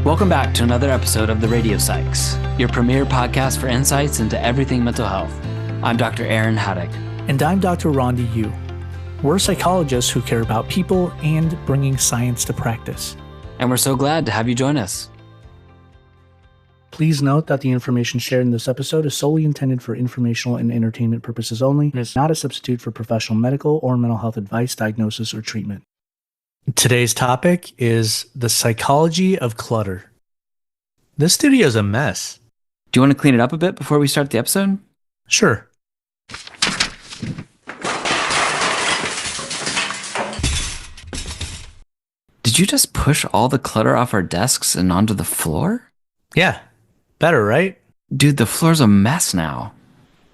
Welcome back to another episode of The Radio Psychs, your premier podcast for insights into everything mental health. I'm Dr. Aaron Haddock. And I'm Dr. Rhonda Yu. We're psychologists who care about people and bringing science to practice. And we're so glad to have you join us. Please note that the information shared in this episode is solely intended for informational and entertainment purposes only and is not a substitute for professional medical or mental health advice, diagnosis, or treatment. Today's topic is the psychology of clutter. This studio is a mess. Do you want to clean it up a bit before we start the episode? Sure. Did you just push all the clutter off our desks and onto the floor? Yeah. Better, right? Dude, the floor's a mess now.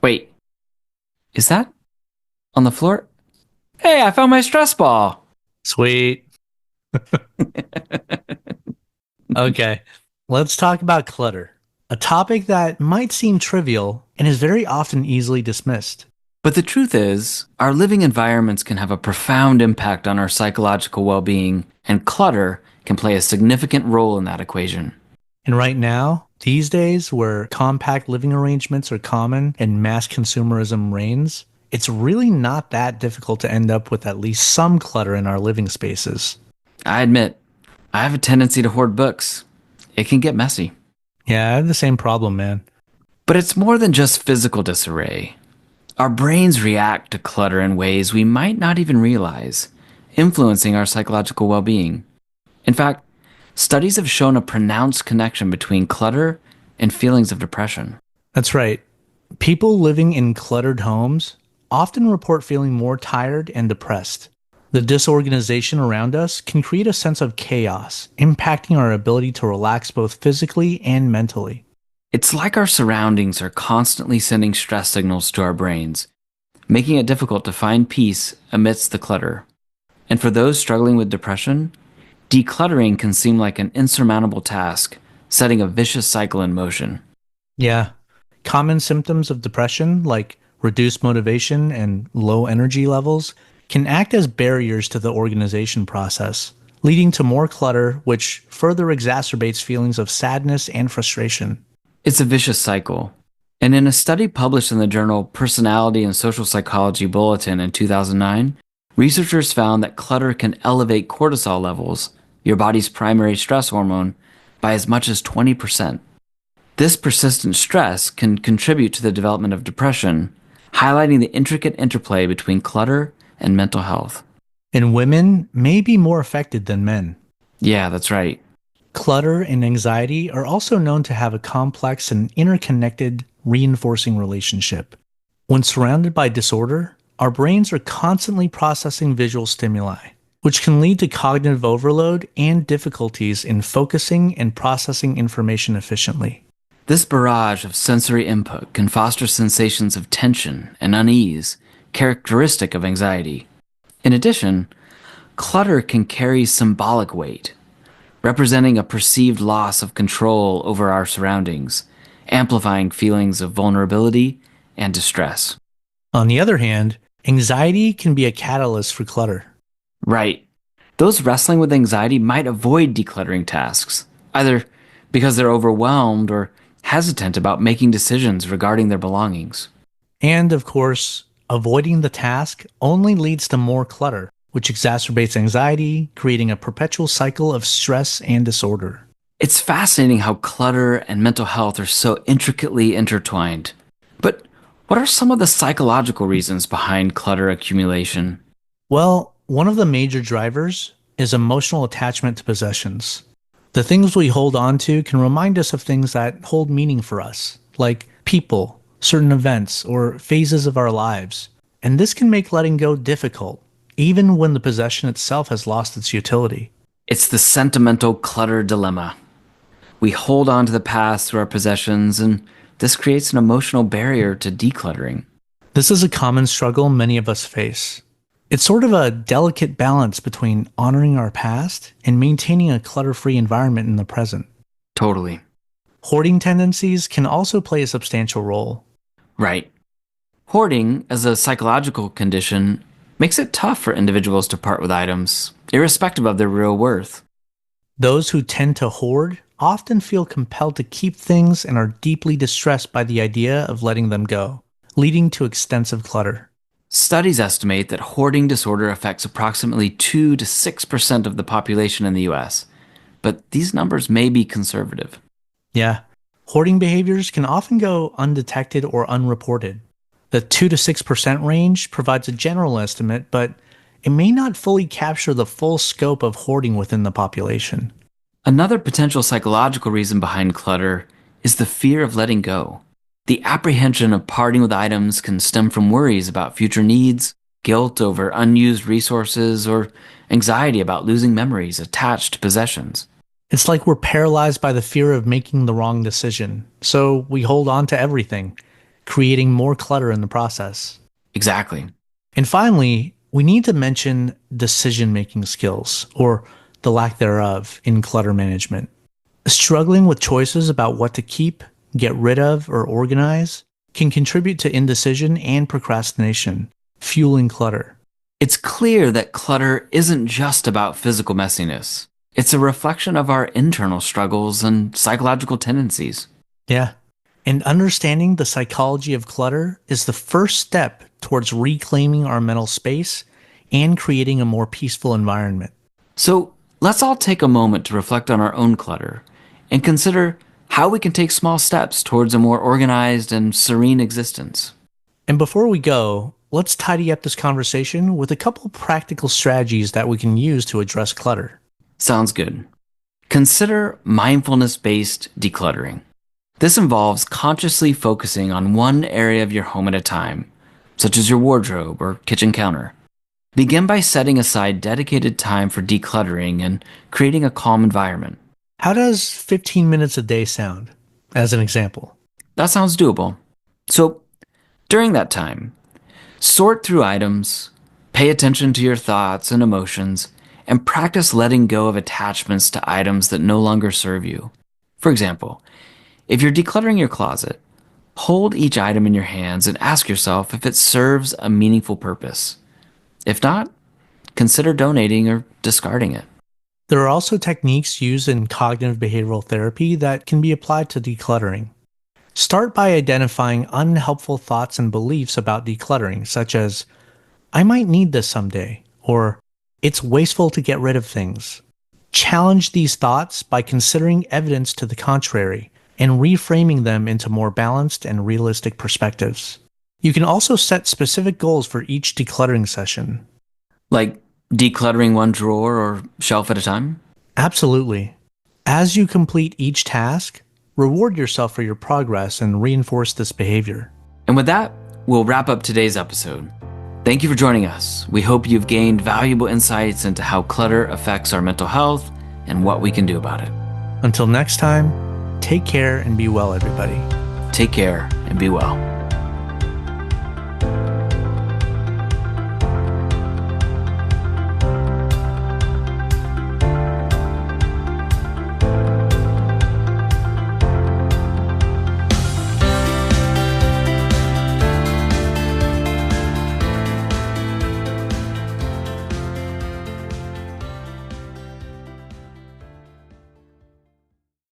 Wait. Is that on the floor? Hey, I found my stress ball. Sweet. Okay, let's talk about clutter, a topic that might seem trivial and is very often easily dismissed. But the truth is, our living environments can have a profound impact on our psychological well-being, and clutter can play a significant role in that equation. And right now, these days where compact living arrangements are common and mass consumerism reigns, it's really not that difficult to end up with at least some clutter in our living spaces. I admit, I have a tendency to hoard books. It can get messy. Yeah, I have the same problem, man. But it's more than just physical disarray. Our brains react to clutter in ways we might not even realize, influencing our psychological well-being. In fact, studies have shown a pronounced connection between clutter and feelings of depression. That's right. People living in cluttered homes often report feeling more tired and depressed. The disorganization around us can create a sense of chaos, impacting our ability to relax both physically and mentally. It's like our surroundings are constantly sending stress signals to our brains, making it difficult to find peace amidst the clutter. And for those struggling with depression, decluttering can seem like an insurmountable task, setting a vicious cycle in motion. Yeah. Common symptoms of depression, like reduced motivation and low energy levels, can act as barriers to the organization process, leading to more clutter, which further exacerbates feelings of sadness and frustration. It's a vicious cycle. And in a study published in the journal Personality and Social Psychology Bulletin in 2009, researchers found that clutter can elevate cortisol levels, your body's primary stress hormone, by as much as 20%. This persistent stress can contribute to the development of depression, highlighting the intricate interplay between clutter and mental health. And women may be more affected than men. Yeah, that's right. Clutter and anxiety are also known to have a complex and interconnected reinforcing relationship. When surrounded by disorder, our brains are constantly processing visual stimuli, which can lead to cognitive overload and difficulties in focusing and processing information efficiently. This barrage of sensory input can foster sensations of tension and unease, characteristic of anxiety. In addition, clutter can carry symbolic weight, representing a perceived loss of control over our surroundings, amplifying feelings of vulnerability and distress. On the other hand, anxiety can be a catalyst for clutter. Right. Those wrestling with anxiety might avoid decluttering tasks, either because they're overwhelmed or hesitant about making decisions regarding their belongings. And of course, avoiding the task only leads to more clutter, which exacerbates anxiety, creating a perpetual cycle of stress and disorder. It's fascinating how clutter and mental health are so intricately intertwined. But what are some of the psychological reasons behind clutter accumulation? Well, one of the major drivers is emotional attachment to possessions. The things we hold on to can remind us of things that hold meaning for us, like people, certain events, or phases of our lives. And this can make letting go difficult, even when the possession itself has lost its utility. It's the sentimental clutter dilemma. We hold on to the past through our possessions, and this creates an emotional barrier to decluttering. This is a common struggle many of us face. It's sort of a delicate balance between honoring our past and maintaining a clutter-free environment in the present. Totally. Hoarding tendencies can also play a substantial role. Right. Hoarding, as a psychological condition, makes it tough for individuals to part with items, irrespective of their real worth. Those who tend to hoard often feel compelled to keep things and are deeply distressed by the idea of letting them go, leading to extensive clutter. Studies estimate that hoarding disorder affects approximately 2 to 6% of the population in the US, but these numbers may be conservative. Yeah, hoarding behaviors can often go undetected or unreported. The 2 to 6% range provides a general estimate, but it may not fully capture the full scope of hoarding within the population. Another potential psychological reason behind clutter is the fear of letting go. The apprehension of parting with items can stem from worries about future needs, guilt over unused resources, or anxiety about losing memories attached to possessions. It's like we're paralyzed by the fear of making the wrong decision, so we hold on to everything, creating more clutter in the process. Exactly. And finally, we need to mention decision making skills, or the lack thereof, in clutter management. Struggling with choices about what to keep, get rid of, or organize can contribute to indecision and procrastination, fueling clutter. It's clear that clutter isn't just about physical messiness. It's a reflection of our internal struggles and psychological tendencies. Yeah. And understanding the psychology of clutter is the first step towards reclaiming our mental space and creating a more peaceful environment. So let's all take a moment to reflect on our own clutter and consider how we can take small steps towards a more organized and serene existence. And before we go, let's tidy up this conversation with a couple practical strategies that we can use to address clutter. Sounds good. Consider mindfulness-based decluttering. This involves consciously focusing on one area of your home at a time, such as your wardrobe or kitchen counter. Begin by setting aside dedicated time for decluttering and creating a calm environment. How does 15 minutes a day sound, as an example? That sounds doable. So, during that time, sort through items, pay attention to your thoughts and emotions, and practice letting go of attachments to items that no longer serve you. For example, if you're decluttering your closet, hold each item in your hands and ask yourself if it serves a meaningful purpose. If not, consider donating or discarding it. There are also techniques used in cognitive behavioral therapy that can be applied to decluttering. Start by identifying unhelpful thoughts and beliefs about decluttering, such as, I might need this someday, or it's wasteful to get rid of things. Challenge these thoughts by considering evidence to the contrary and reframing them into more balanced and realistic perspectives. You can also set specific goals for each decluttering session. Like decluttering one drawer or shelf at a time? Absolutely. As you complete each task, reward yourself for your progress and reinforce this behavior. And with that, we'll wrap up today's episode. Thank you for joining us. We hope you've gained valuable insights into how clutter affects our mental health and what we can do about it. Until next time, take care and be well, everybody. Take care and be well.